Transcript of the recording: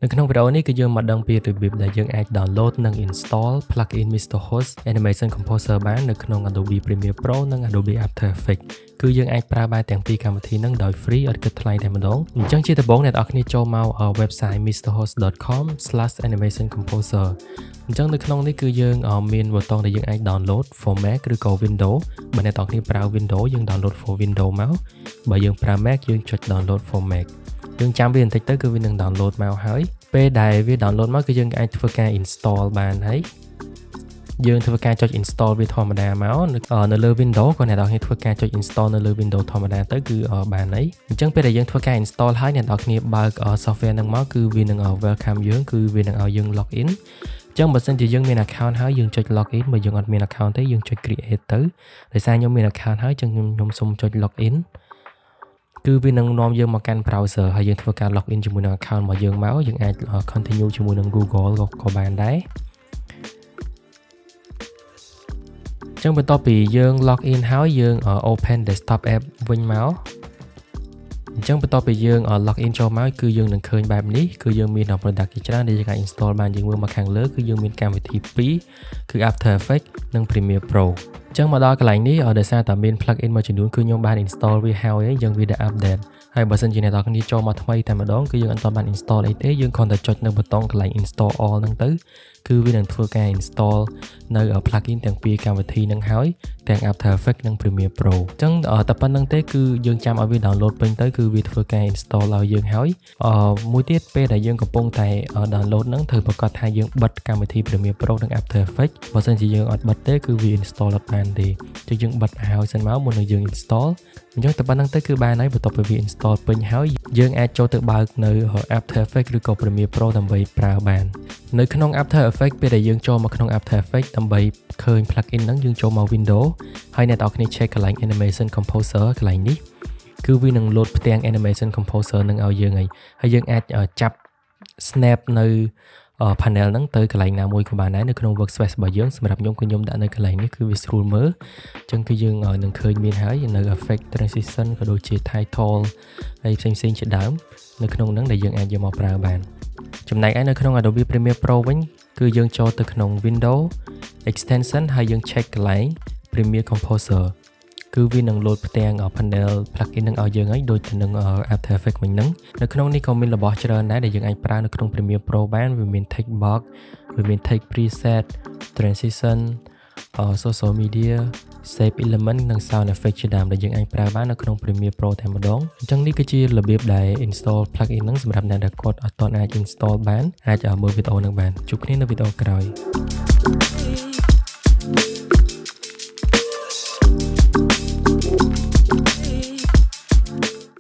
នៅក្នុងវីដេអូនេះគឺយើងមកដឹងពីរបៀបដែលយើងអាច download និង install plugin MrHost Animation Composer បាននៅក្នុង Adobe Premiere Pro និង Adobe After Effects គឺយើងអាចប្រើបានទាំងពីរកម្មវិធីហ្នឹងដោយ free ឥតគិតថ្លៃតែម្ដងអញ្ចឹងជាដំបូងអ្នកនរគ្នាចូលមក website mrhost.com/animationcomposer អញ្ចឹងនៅក្នុងនេះគឺយើងមានប៊ូតុងដែលយើងអាច download for Mac ឬក៏ Windows បើអ្នកនរគ្នាប្រើ Windows យើង download for Windows មកបើយើងប្រើ Mac យើងចុច download for Mac យើងចាំវាបន្តិចទៅគឺវានឹង download មកហើយពេលដែលវា download មកគឺយើងអាចធ្វើការ install បានហើយយើងធ្វើការចុច install វាធម្មតាមកនៅលើ Windows ក៏អ្នកនរគ្នាធ្វើការចុច install នៅលើ Windows ធម្មតាទៅគឺបានហើយអញ្ចឹងពេលដែលយើងធ្វើការ install ហើយអ្នកនរគ្នាបើក software ហ្នឹងមកគឺវានឹង welcome យើងគឺវានឹងឲ្យយើង log in អញ្ចឹងបើសិនជាយើងមាន account ហើយយើងចុច log in បើយើងអត់មាន account ទេយើងចុច create ទៅដោយសារខ្ញុំមាន account ហើយអញ្ចឹងខ្ញុំសូមចុច log inគឺវានឹងនាំយើងមកកាន់ browser ហើយយើងធ្វើការ log in ជាមួយនឹង account របស់យើងមកយើងអាច continue ជាមួយនឹង Google ក៏បានដែរអញ្ចឹងបន្ទាប់ពីយើង log in ហើយយើង open desktop app វិញមកអញ្ចឹងបន្ទាប់ពីយើង log in ចូលមកគឺយើងនឹងឃើញបែបនេះគឺយើងមាន product ជាច្រើនដែលយើងអាច install បានយើងមើលមកខាងលើគឺយើងមានកម្មវិធី2គឺ After Effects និង Premiere Pro អញ្ចឹងមកដល់កន្លែងនេះដោយសារតែមាន plugin មួយចំនួនគឺខ្ញុំបាន install វាហើយយើងវា update ហើយបើសិនជាអ្នកនរគ្នាចូលមកថ្មីតែម្ដងគឺយើងអត់ទាន់បាន install អីទេយើងគ្រាន់តែចុចនៅប៊ូតុងកន្លែង install all ហ្នឹងទៅគឺវានឹងធ្វើការ install នៅ plugin ទាំងពីរកម្មវិធីហ្នឹងហើយទាំង After Effects និង Premiere Pro អញ្ចឹងតែប៉ុណ្្នឹងទេគឺយើងចាំឲ្យវា download ពេញទៅគឺវាធ្វើការ install ឲ្យយើងហើយមួយទៀតពេលដែលយើងកំពុងតែ download ហ្នឹងត្រូវប្រកាសថាយើងបិទកម្មវិធី Premiere Pro និង After Effects បើសិនជាយើងអត់បិទទេគឺវា install អត់បានទេអញ្ចឹងយើងបិទឲ្យសិនមកមុននឹងយើង install អញ្ចឹងតែប៉ុណ្្នឹងទៅគឺបានហើយបន្ទាប់ពីវា install ពេញហើយយើងអាចចូលទៅបើកនៅ After Effects ឬក៏ Premiere Pro ដើម្បីប្រើបាននៅក្នុង After Effects ពេលដែលយើងចូលមកក្នុង After Effects ដើម្បីឃើញ plugin ហ្នឹងយើងចូលមក Windows ហើយអ្នកនរគ្នា check កន្លែង Animation Composer កន្លែងនេះគឺវានឹង load ផ្ទាំង Animation Composer នឹងឲ្យយើងហើយយើងអាចចាប់ snap នៅpanel ហ្នឹងទៅកន្លែងណាមួយក៏បានដែរនៅក្នុង workspace របស់យើងសម្រាប់ខ្ញុំគឺខ្ញុំដាក់នៅកន្លែងនេះគឺវាស្រួលមើលអញ្ចឹងគឺយើងនឹងឃើញមានហើយនៅ effect transition ក៏ដូចជា title ហើយផ្សេងៗជាដើមនៅក្នុងហ្នឹងដែលយើងអាចយកមកប្រើបានចំណែកឯនៅក្នុង Adobe Premiere Pro វិញគឺយើងចូលទៅក្នុង Windows Extension ហើយយើង check កន្លែង Premiere Composer គឺវានឹង load ផ្ទាំង panel plugin នឹងឲ្យយើងហើយដូចទៅនឹង After Effects វិញហ្នឹងនៅក្នុងនេះក៏មានរបស់ច្រើនដែរដែលយើងអាចប្រើនៅក្នុង Premiere Pro បានវាមាន text box វាមាន text preset transition social media shape element និង sound effect ជាដើមដែលយើងអាចប្រើបាននៅក្នុង Premiere Pro តែម្ដងអញ្ចឹងនេះគឺជារបៀបដែល install plugin ហ្នឹងសម្រាប់អ្នកដែលគាត់អត់ទាន់អាច install បានអាចមើលវីដេអូហ្នឹងបានជួបគ្នានៅវីដេអូក្រោយ